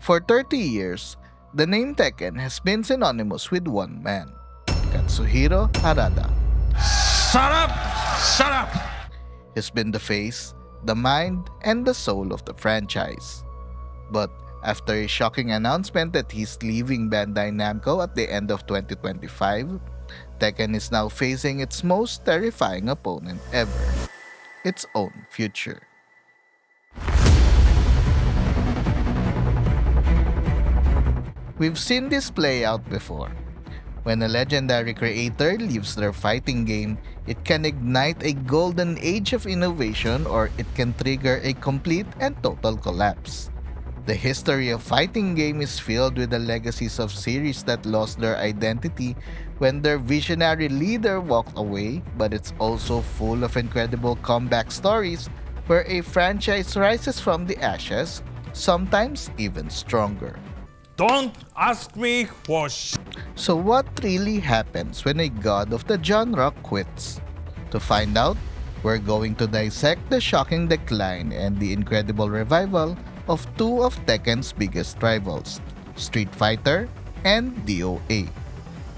For 30 years, the name Tekken has been synonymous with one man, Katsuhiro Harada. Shut up! Shut up! He's been the face, the mind, and the soul of the franchise. But after a shocking announcement that he's leaving Bandai Namco at the end of 2025, Tekken is now facing its most terrifying opponent ever, its own future. We've seen this play out before. When a legendary creator leaves their fighting game, it can ignite a golden age of innovation or it can trigger a complete and total collapse. The history of fighting game is filled with the legacies of series that lost their identity when their visionary leader walked away, but it's also full of incredible comeback stories where a franchise rises from the ashes, sometimes even stronger. Don't ask me for So what really happens when a god of the genre quits? To find out, we're going to dissect the shocking decline and the incredible revival of two of Tekken's biggest rivals, Street Fighter and DOA.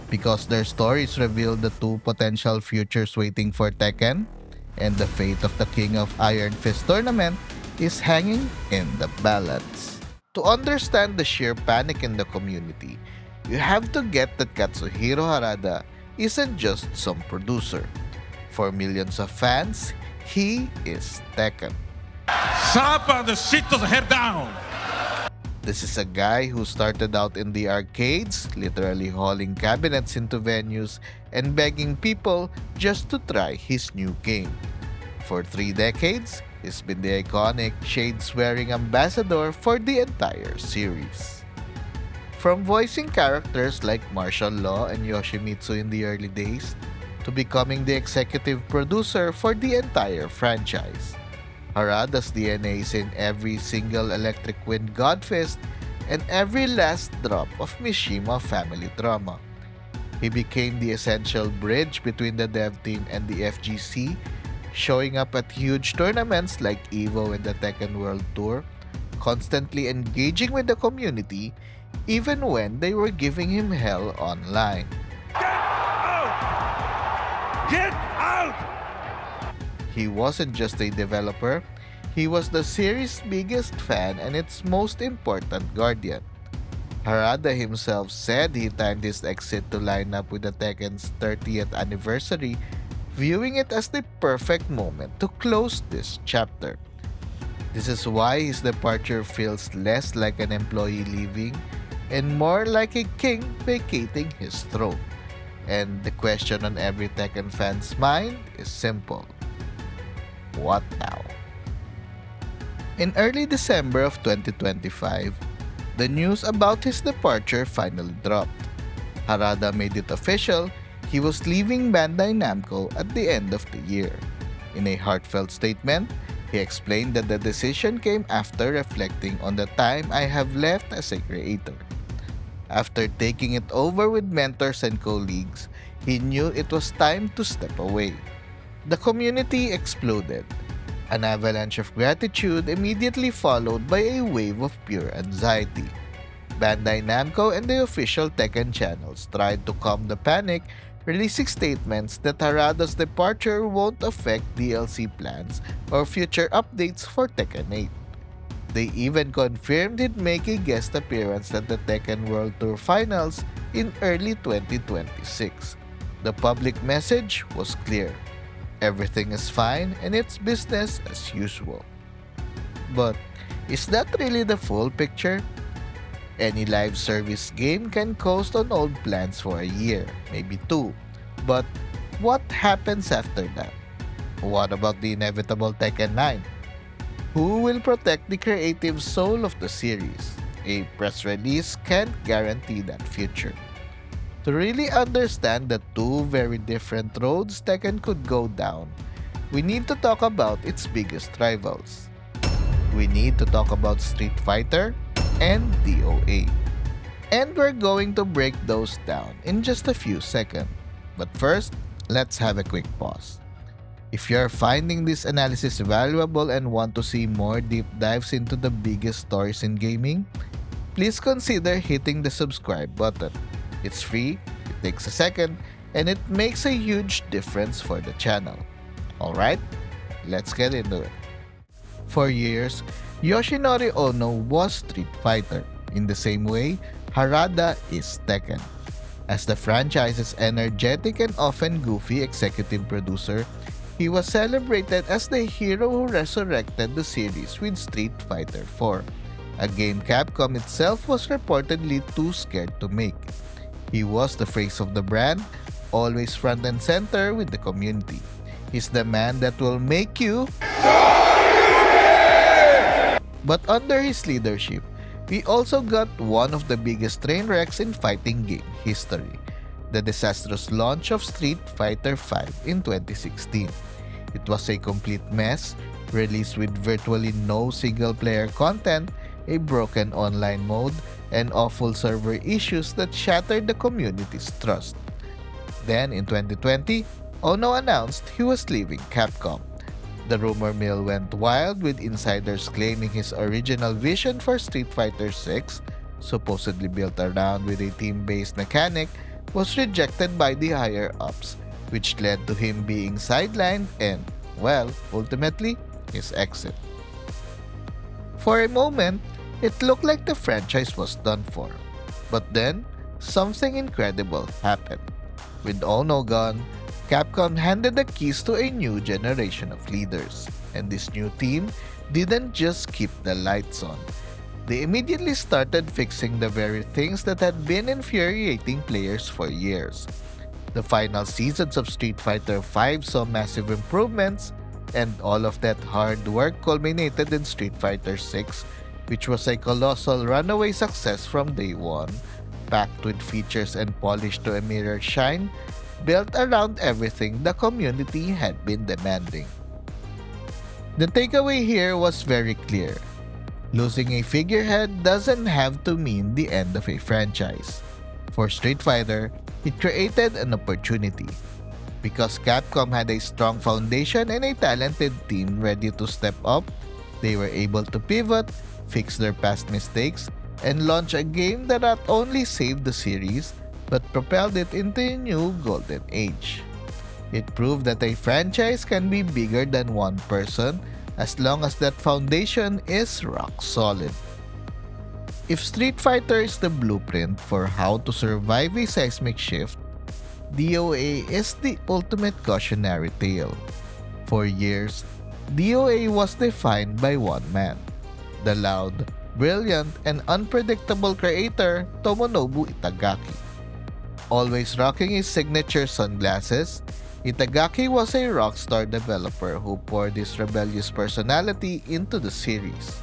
Because their stories reveal the two potential futures waiting for Tekken, and the fate of the King of Iron Fist tournament is hanging in the balance. To understand the sheer panic in the community, you have to get that Katsuhiro Harada isn't just some producer. For millions of fans, he is Tekken. Shut up and sit the head down! This is a guy who started out in the arcades, literally hauling cabinets into venues and begging people just to try his new game. For 3 decades, he's been the iconic shades-wearing ambassador for the entire series. From voicing characters like Martial Law and Yoshimitsu in the early days, to becoming the executive producer for the entire franchise. Harada's DNA is in every single Electric Wind Godfist and every last drop of Mishima family drama. He became the essential bridge between the dev team and the FGC, showing up at huge tournaments like EVO and the Tekken World Tour, constantly engaging with the community even when they were giving him hell online. Get out! He wasn't just a developer, he was the series' biggest fan and its most important guardian. Harada himself said he timed his exit to line up with the Tekken's 30th anniversary, viewing it as the perfect moment to close this chapter. This is why his departure feels less like an employee leaving and more like a king vacating his throne. And the question on every Tekken fan's mind is simple. What now? In early December of 2025, the news about his departure finally dropped. Harada made it official he was leaving Bandai Namco at the end of the year. In a heartfelt statement, he explained that the decision came after reflecting on the time I have left as a creator. After taking it over with mentors and colleagues, he knew it was time to step away. The community exploded. An avalanche of gratitude immediately followed by a wave of pure anxiety. Bandai Namco and the official Tekken channels tried to calm the panic, releasing statements that Harada's departure won't affect DLC plans or future updates for Tekken 8. They even confirmed he'd make a guest appearance at the Tekken World Tour Finals in early 2026. The public message was clear. Everything is fine and it's business as usual. But is that really the full picture? Any live service game can coast on old plans for a year, maybe 2. But what happens after that? What about the inevitable Tekken 9? Who will protect the creative soul of the series? A press release can't guarantee that future. To really understand the two very different roads Tekken could go down, we need to talk about its biggest rivals. We need to talk about Street Fighter and DOA. And we're going to break those down in just a few seconds. But first, let's have a quick pause. If you're finding this analysis valuable and want to see more deep dives into the biggest stories in gaming, please consider hitting the subscribe button. It's free, it takes a second, and it makes a huge difference for the channel. Alright, let's get into it. For years, Yoshinori Ono was Street Fighter. In the same way, Harada is Tekken. As the franchise's energetic and often goofy executive producer, he was celebrated as the hero who resurrected the series with Street Fighter 4, a game Capcom itself was reportedly too scared to make. He was the face of the brand, always front and center with the community. He's the man that will make you... But under his leadership, we also got one of the biggest train wrecks in fighting game history, the disastrous launch of Street Fighter V in 2016. It was a complete mess, released with virtually no single-player content, a broken online mode, and awful server issues that shattered the community's trust. Then, in 2020, Ono announced he was leaving Capcom. The rumor mill went wild with insiders claiming his original vision for Street Fighter VI, supposedly built around with a team-based mechanic, was rejected by the higher-ups, which led to him being sidelined and, well, ultimately, his exit. For a moment, it looked like the franchise was done for. But then, something incredible happened. With Ono gone, Capcom handed the keys to a new generation of leaders, and this new team didn't just keep the lights on. They immediately started fixing the very things that had been infuriating players for years. The final seasons of Street Fighter V saw massive improvements, and all of that hard work culminated in Street Fighter VI, which was a colossal runaway success from day one, packed with features and polished to a mirror shine, built around everything the community had been demanding. The takeaway here was very clear. Losing a figurehead doesn't have to mean the end of a franchise. For Street Fighter, it created an opportunity. Because Capcom had a strong foundation and a talented team ready to step up, they were able to pivot, fix their past mistakes, and launch a game that not only saved the series, but propelled it into a new golden age. It proved that a franchise can be bigger than one person as long as that foundation is rock solid. If Street Fighter is the blueprint for how to survive a seismic shift, DOA is the ultimate cautionary tale. For years, DOA was defined by one man, the loud, brilliant, and unpredictable creator Tomonobu Itagaki. Always rocking his signature sunglasses, Itagaki was a rockstar developer who poured his rebellious personality into the series.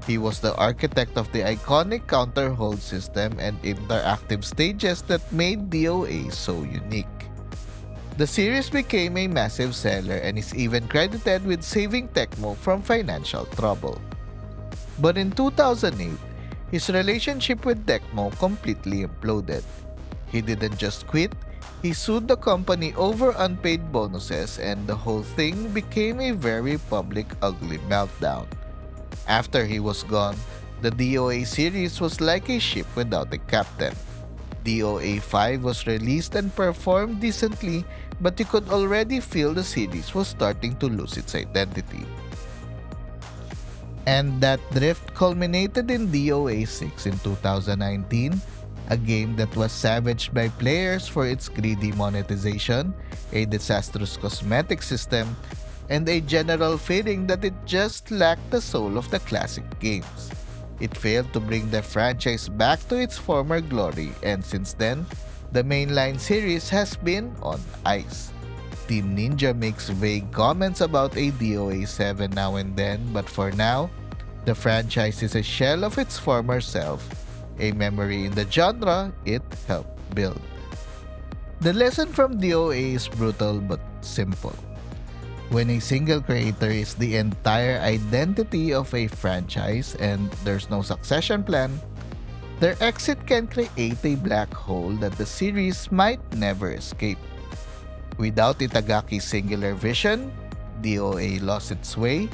He was the architect of the iconic counter-hold system and interactive stages that made DOA so unique. The series became a massive seller and is even credited with saving Tecmo from financial trouble. But in 2008, his relationship with Tecmo completely imploded. He didn't just quit, he sued the company over unpaid bonuses, and the whole thing became a very public, ugly meltdown. After he was gone, the DOA series was like a ship without a captain. DOA 5 was released and performed decently, but you could already feel the series was starting to lose its identity. And that drift culminated in DOA 6 in 2019, a game that was savaged by players for its greedy monetization, a disastrous cosmetic system, and a general feeling that it just lacked the soul of the classic games. It failed to bring the franchise back to its former glory, and since then, the mainline series has been on ice. Team Ninja makes vague comments about a DOA 7 now and then, but for now, the franchise is a shell of its former self, a memory in the genre it helped build. The lesson from DOA is brutal but simple. When a single creator is the entire identity of a franchise and there's no succession plan, their exit can create a black hole that the series might never escape. Without Itagaki's singular vision, DOA lost its way,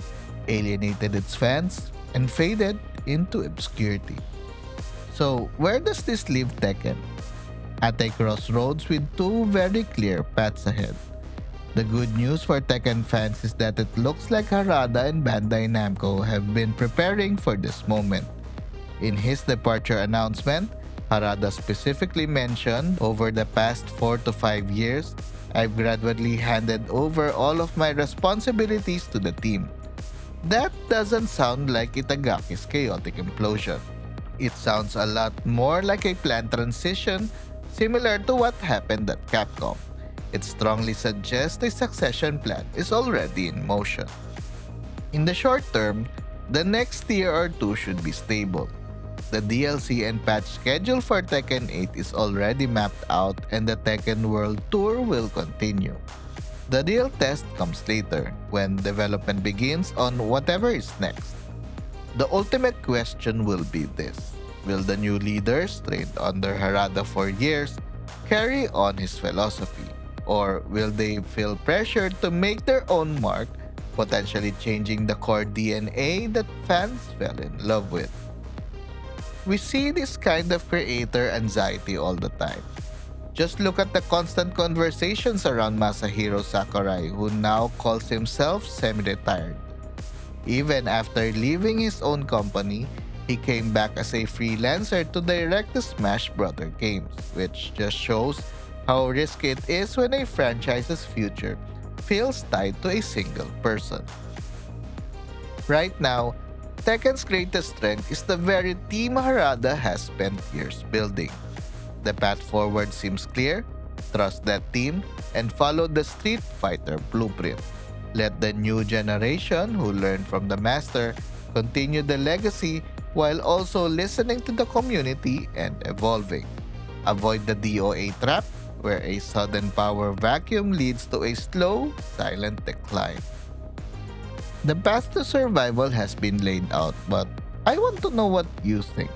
alienated its fans, and faded into obscurity. So, where does this leave Tekken? At a crossroads with two very clear paths ahead. The good news for Tekken fans is that it looks like Harada and Bandai Namco have been preparing for this moment. In his departure announcement, Harada specifically mentioned, over the past 4 to 5 years, I've gradually handed over all of my responsibilities to the team. That doesn't sound like Itagaki's chaotic implosion. It sounds a lot more like a planned transition, similar to what happened at Capcom. It strongly suggests a succession plan is already in motion. In the short term, the next year or two should be stable. The DLC and patch schedule for Tekken 8 is already mapped out and the Tekken World Tour will continue. The real test comes later, when development begins on whatever is next. The ultimate question will be this: will the new leaders, trained under Harada for years, carry on his philosophy? Or will they feel pressured to make their own mark, potentially changing the core DNA that fans fell in love with? We see this kind of creator anxiety all the time. Just look at the constant conversations around Masahiro Sakurai, who now calls himself semi-retired. Even after leaving his own company, he came back as a freelancer to direct the Smash Bros. Games, which just shows how risky it is when a franchise's future feels tied to a single person. Right now, Tekken's greatest strength is the very team Harada has spent years building. The path forward seems clear: trust that team and follow the Street Fighter blueprint. Let the new generation, who learned from the master, continue the legacy while also listening to the community and evolving. Avoid the DOA trap, where a sudden power vacuum leads to a slow, silent decline. The path to survival has been laid out, but I want to know what you think.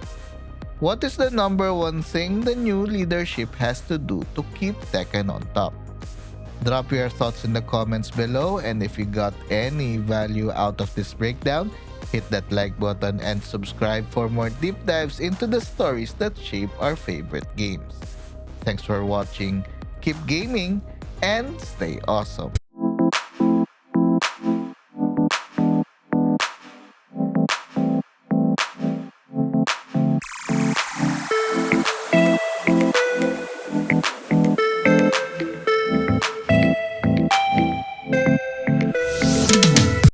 What is the number one thing the new leadership has to do to keep Tekken on top? Drop your thoughts in the comments below, and if you got any value out of this breakdown, hit that like button and subscribe for more deep dives into the stories that shape our favorite games. Thanks for watching, keep gaming, and stay awesome!